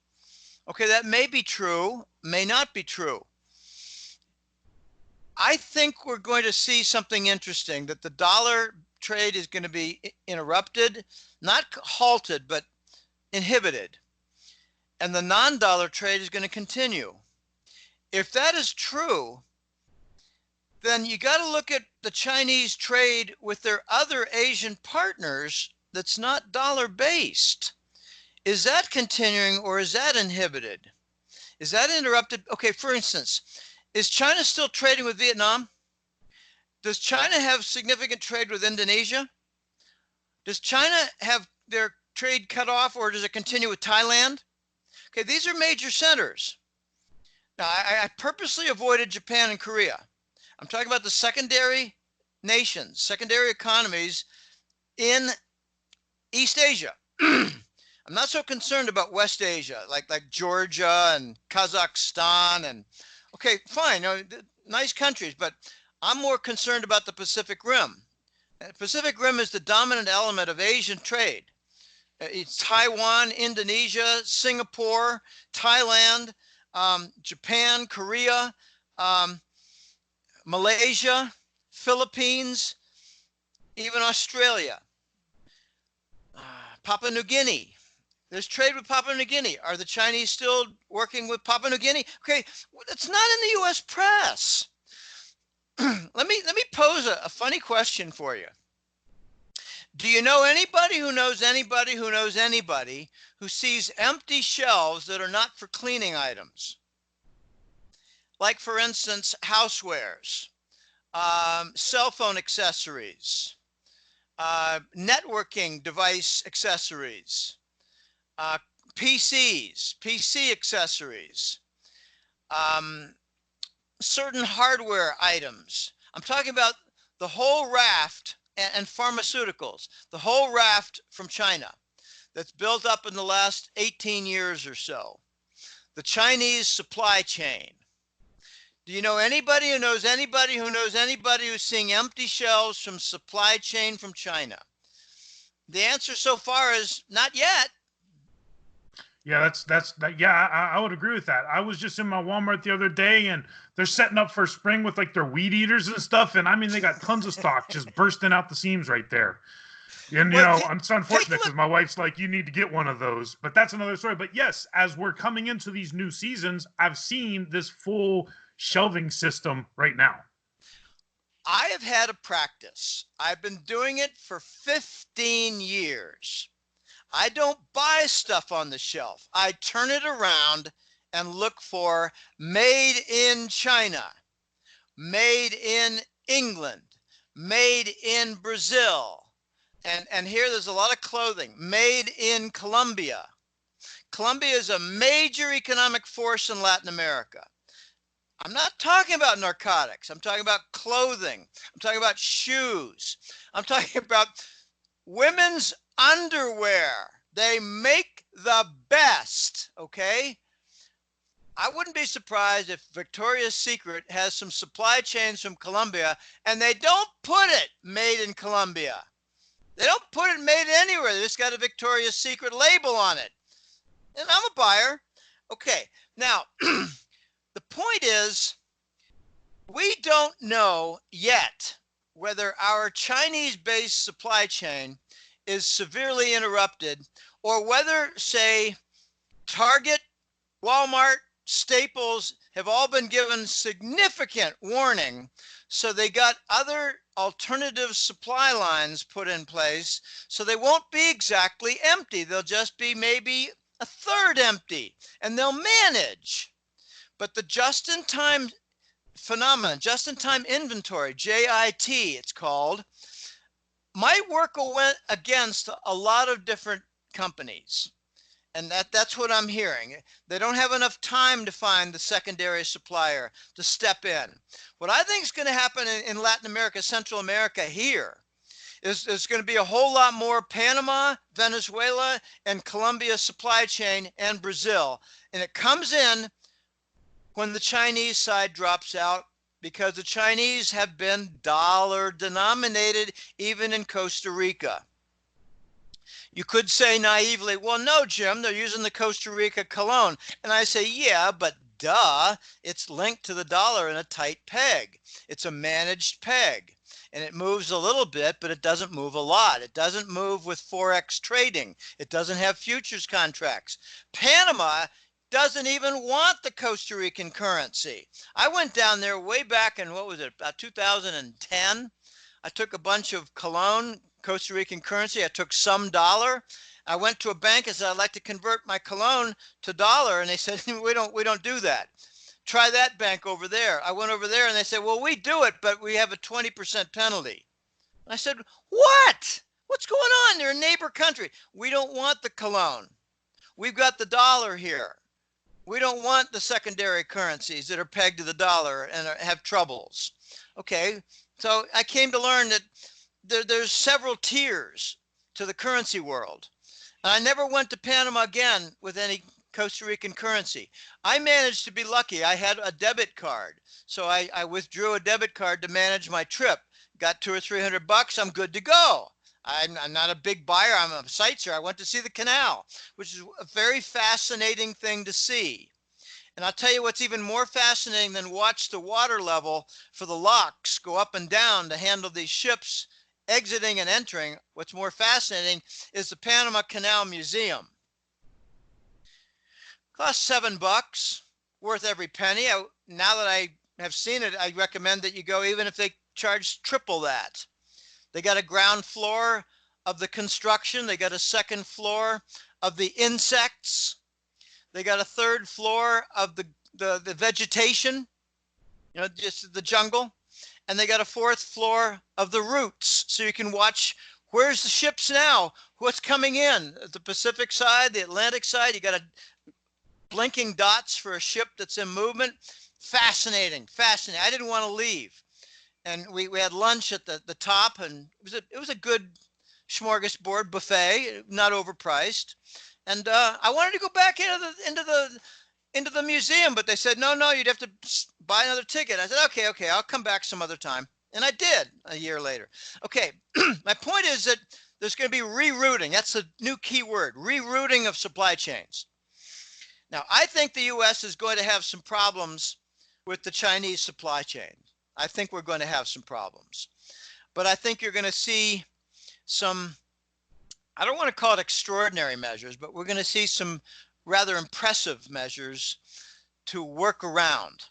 Okay, that may be true, may not be true. I think we're going to see something interesting, that the dollar trade is going to be interrupted, not halted, but inhibited. And the non-dollar trade is going to continue. If that is true, then you got to look at the Chinese trade with their other Asian partners that's not dollar-based. Is that continuing, or is that inhibited? Is that interrupted? Okay, for instance, is China still trading with Vietnam? Does China have significant trade with Indonesia? Does China have their trade cut off, or does it continue with Thailand? Okay, these are major centers. Now, I purposely avoided Japan and Korea. I'm talking about the secondary nations, secondary economies in East Asia. I'm not so concerned about West Asia, like Georgia and Kazakhstan and, okay, fine, nice countries, but I'm more concerned about the Pacific Rim. The Pacific Rim is the dominant element of Asian trade. It's Taiwan, Indonesia, Singapore, Thailand, Japan, Korea, Malaysia, Philippines, even Australia, Papua New Guinea. There's trade with Papua New Guinea. Are the Chinese still working with Papua New Guinea? Okay, it's not in the U.S. press. Let me pose a funny question for you. Do you know anybody who knows anybody who knows anybody who sees empty shelves that are not for cleaning items? like for instance, housewares, cell phone accessories, networking device accessories, uh, PC accessories, um, certain hardware items. I'm talking about the whole raft, and pharmaceuticals, the whole raft from China that's built up in the last 18 years or so. The Chinese supply chain. Do you know anybody who knows anybody who knows anybody who's seeing empty shelves from supply chain from China? The answer so far is not yet. Yeah, yeah, I would agree with that. I was just in my Walmart the other day, and they're setting up for spring with like their weed eaters and stuff, and I mean they got tons of stock just bursting out the seams right there. And you Well, know, it's take a unfortunate look. because my wife's like, you need to get one of those. But that's another story. But yes, as we're coming into these new seasons, I've seen this full shelving system right now. I have had a practice. I've been doing it for 15 years. I don't buy stuff on the shelf. I turn it around and look for made in China, made in England, made in Brazil. And here there's a lot of clothing, made in Colombia. Colombia is a major economic force in Latin America. I'm not talking about narcotics. I'm talking about clothing. I'm talking about shoes. I'm talking about women's underwear. They make the best, okay? I wouldn't be surprised if Victoria's Secret has some supply chains from Colombia and they don't put it made in Colombia. They don't put it made anywhere. They just got a Victoria's Secret label on it. And I'm a buyer. Okay, now the point is, we don't know yet whether our Chinese-based supply chain is severely interrupted, or whether, say, Target, Walmart, Staples have all been given significant warning, so they got other alternative supply lines put in place, so they won't be exactly empty. They'll just be maybe a third empty, and they'll manage. But the just-in-time phenomenon, just-in-time inventory, JIT it's called, might work against a lot of different companies. And that's what I'm hearing. They don't have enough time to find the secondary supplier to step in. What I think is going to happen in Latin America, Central America here, is there's going to be a whole lot more Panama, Venezuela, and Colombia supply chain, and Brazil. And it comes in when the Chinese side drops out, because the Chinese have been dollar denominated even in Costa Rica. You could say naively, well, no, Jim, they're using the Costa Rica colon. And I say, yeah, but duh, it's linked to the dollar in a tight peg. It's a managed peg. And it moves a little bit, but it doesn't move a lot. It doesn't move with Forex trading. It doesn't have futures contracts. Panama doesn't even want the Costa Rican currency. I went down there way back in, what was it, about 2010. I took a bunch of cologne, Costa Rican currency. I took some dollar. I went to a bank and said, I'd like to convert my cologne to dollar. And they said, we don't do that. Try that bank over there. I went over there and they said, well, we do it, but we have a 20% penalty. And I said, what? What's going on? They're a neighbor country. We don't want the cologne. We've got the dollar here. We don't want the secondary currencies that are pegged to the dollar and have troubles. Okay, so I came to learn that there's several tiers to the currency world. And I never went to Panama again with any Costa Rican currency. I managed to be lucky. I had a debit card. So I withdrew a debit card to manage my trip. Got $200 or $300. I'm good to go. I'm not a big buyer. I'm a sightseer. I went to see the Canal, which is a very fascinating thing to see. And I'll tell you what's even more fascinating than watch the water level for the locks go up and down to handle these ships exiting and entering. What's more fascinating is the Panama Canal Museum. Costs $7, worth every penny. Now that I have seen it, I recommend that you go even if they charge triple that. They got a ground floor of the construction. They got a second floor of the insects. They got a third floor of the vegetation. just the jungle. And they got a fourth floor of the routes, so you can watch where's the ships now, what's coming in, the Pacific side, the Atlantic side. You got a blinking dots for a ship that's in movement. Fascinating, fascinating. I didn't want to leave. And we had lunch at the top, and it was a good smorgasbord buffet, not overpriced. And I wanted to go back into the museum, but they said no, you'd have to buy another ticket. I said okay, I'll come back some other time, and I did a year later. Okay, my point is that there's going to be rerouting. That's the new key word: rerouting of supply chains. Now, I think the U.S. is going to have some problems with the Chinese supply chain. I think we're going to have some problems, but I think you're going to see some, I don't want to call it extraordinary measures, but we're going to see some rather impressive measures to work around.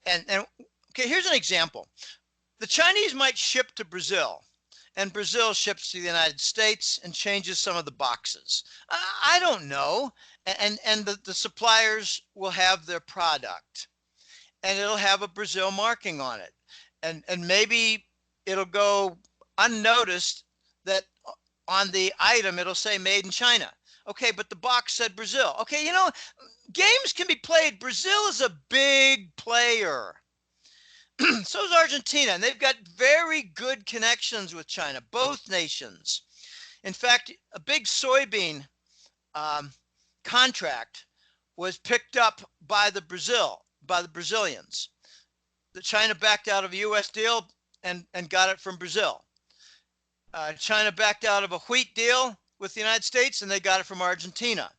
And okay, here's an example. The Chinese might ship to Brazil, and Brazil ships to the United States and changes some of the boxes. I don't know. And the suppliers will have their product, and it'll have a Brazil marking on it. And maybe it'll go unnoticed that on the item, it'll say made in China. Okay, but the box said Brazil. Okay, games can be played. Brazil is a big player. So is Argentina, and they've got very good connections with China, both nations. In fact, a big soybean contract was picked up by the Brazilians. The China backed out of a U.S. deal and got it from Brazil. China backed out of a wheat deal with the United States, and they got it from Argentina.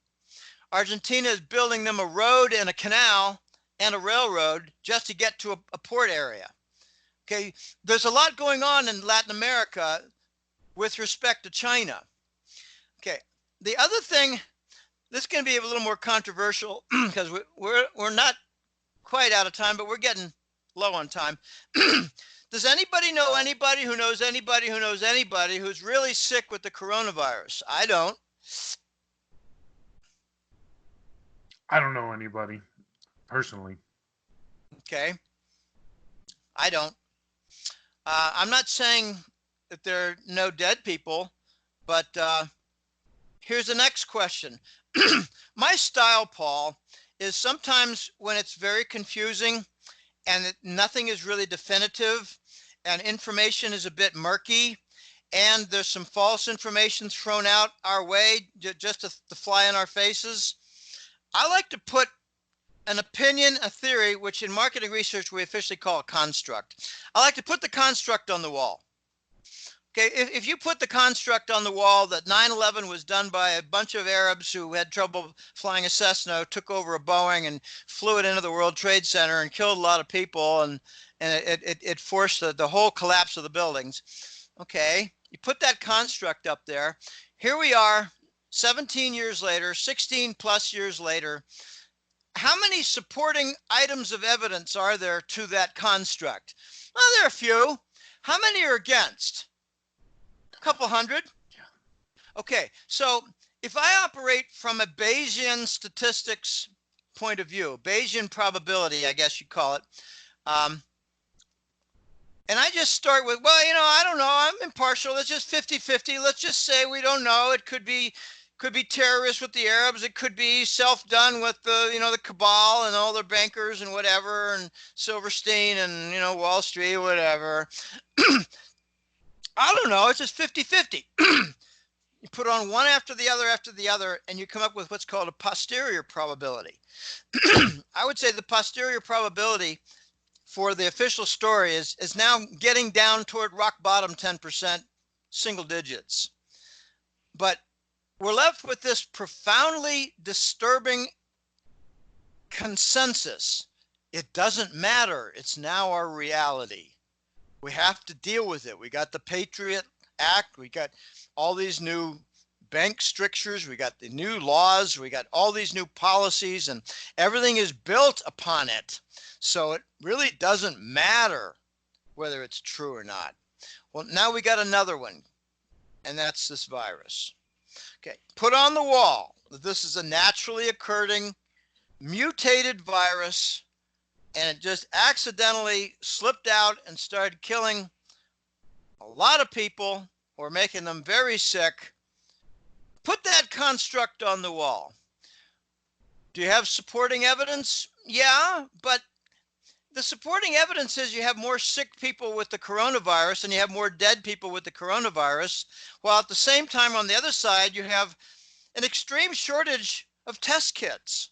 Argentina is building them a road and a canal and a railroad just to get to a port area. Okay, there's a lot going on in Latin America with respect to China. Okay, the other thing, this is going to be a little more controversial because we're not quite out of time, but we're getting low on time. Does anybody know anybody who knows anybody who knows anybody who's really sick with the coronavirus? I don't. I don't know anybody personally. Okay. I don't. I'm not saying that there are no dead people, but here's the next question. My style, Paul, is sometimes when it's very confusing and nothing is really definitive and information is a bit murky and there's some false information thrown out our way just to fly in our faces, I like to put an opinion, a theory, which in marketing research we officially call a construct. I like to put the construct on the wall. Okay, if you put the construct on the wall that 9/11 was done by a bunch of Arabs who had trouble flying a Cessna, took over a Boeing and flew it into the World Trade Center and killed a lot of people, and it forced the whole collapse of the buildings. Okay, you put that construct up there. Here we are, 17 years later, 16 plus years later. How many supporting items of evidence are there to that construct? Well, there are a few. How many are against? A couple hundred? Okay, so if I operate from a Bayesian statistics point of view, Bayesian probability, I guess you call it, and I just start with, well, I don't know, I'm impartial, it's just 50-50, let's just say we don't know, it could be terrorists with the Arabs, it could be self-done with the cabal and all their bankers and whatever, and Silverstein and, Wall Street, whatever. I don't know, it's just 50-50. You put on one after the other, and you come up with what's called a posterior probability. I would say the posterior probability for the official story is now getting down toward rock bottom 10%, single digits. But we're left with this profoundly disturbing consensus. It doesn't matter. It's now our reality. We have to deal with it. We got the Patriot Act. We got all these new bank strictures. We got the new laws. We got all these new policies, and everything is built upon it. So it really doesn't matter whether it's true or not. Well, now we got another one, and that's this virus. Okay, put on the wall that this is a naturally occurring mutated virus and it just accidentally slipped out and started killing a lot of people or making them very sick. Put that construct on the wall. Do you have supporting evidence? Yeah, but the supporting evidence is you have more sick people with the coronavirus and you have more dead people with the coronavirus, while at the same time on the other side you have an extreme shortage of test kits.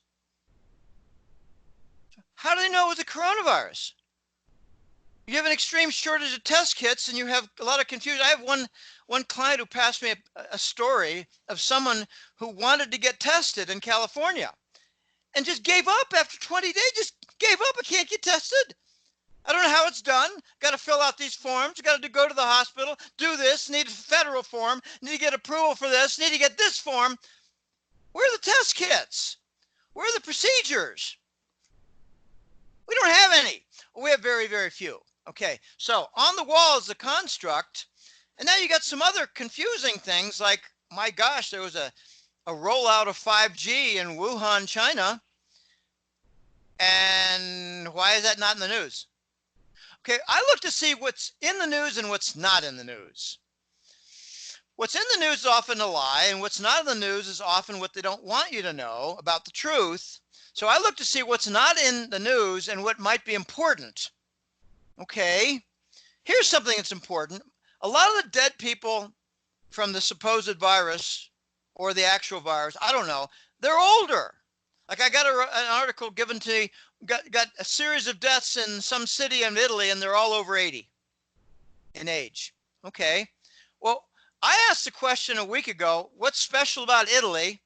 How do they know it was the coronavirus? You have an extreme shortage of test kits and you have a lot of confusion. I have one client who passed me a story of someone who wanted to get tested in California and just gave up after 20 days, just gave up. I can't get tested. I don't know how it's done. Got to fill out these forms. Got to go to the hospital, do this, need a federal form, need to get approval for this, need to get this form. Where are the test kits? Where are the procedures? We don't have any. We have very, very few. Okay, so on the wall is the construct, and now you got some other confusing things like, my gosh, there was a rollout of 5G in Wuhan, China, and why is that not in the news? Okay, I look to see what's in the news and what's not in the news. What's in the news is often a lie, and what's not in the news is often what they don't want you to know about the truth. So I look to see what's not in the news and what might be important. Okay, here's something that's important. A lot of the dead people from the supposed virus or the actual virus, I don't know, they're older. Like I got an article given to me, got a series of deaths in some city in Italy, and they're all over 80 in age. Okay, well, I asked the question a week ago, what's special about Italy?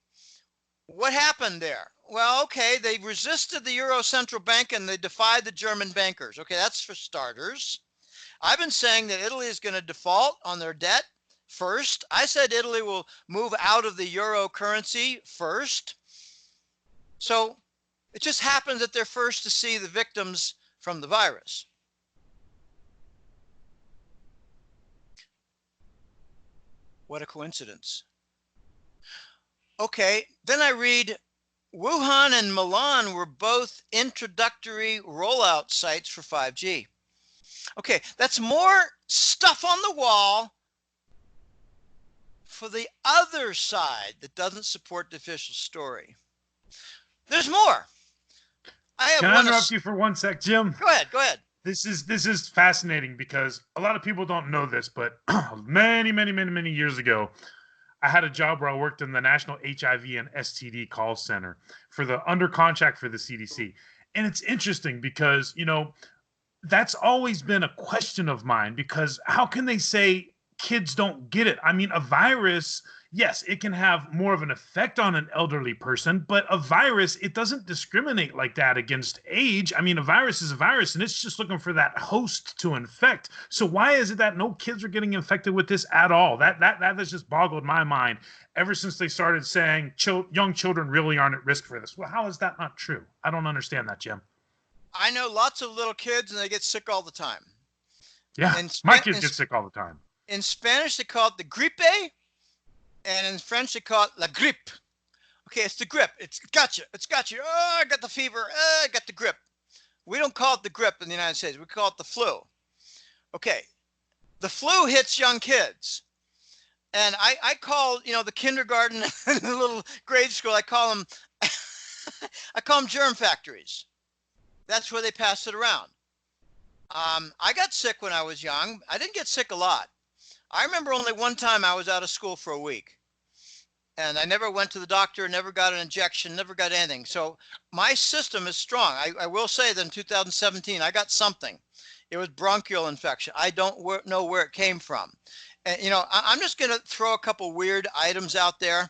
What happened there? Well, okay, they resisted the Euro Central Bank and they defied the German bankers. Okay, that's for starters. I've been saying that Italy is going to default on their debt first. I said Italy will move out of the euro currency first. So it just happens that they're first to see the victims from the virus. What a coincidence. Okay, then I read Wuhan and Milan were both introductory rollout sites for 5G. Okay, that's more stuff on the wall for the other side that doesn't support the official story. There's more. Can I interrupt you for 1 sec, Jim? Go ahead, go ahead. This is fascinating because a lot of people don't know this, but many years ago, I had a job where I worked in the National HIV and STD call center for the under contract for the CDC. And it's interesting because, you know, that's always been a question of mine, because how can they say kids don't get it? I mean, a virus, yes, it can have more of an effect on an elderly person, but a virus, it doesn't discriminate like that against age. I mean, a virus is a virus and it's just looking for that host to infect. So why is it that no kids are getting infected with this at all? That has just boggled my mind ever since they started saying young children really aren't at risk for this. Well, how is that not true? I don't understand that, Jim. I know lots of little kids and they get sick all the time. Yeah, my kids get sick all the time. In Spanish, they call it the gripe, and in French, they call it la grippe. Okay, it's the grip. It's got you. It's got you. Oh, I got the fever. Oh, I got the grip. We don't call it the grip in the United States. We call it the flu. Okay, the flu hits young kids. And I call, you know, the kindergarten, the little grade school, I call them germ factories. That's where they pass it around. I got sick when I was young. I didn't get sick a lot. I remember only one time I was out of school for a week. And I never went to the doctor, never got an injection, never got anything. So my system is strong. I will say that in 2017, I got something. It was bronchial infection. I don't know where it came from. And, you know, I'm just going to throw a couple weird items out there.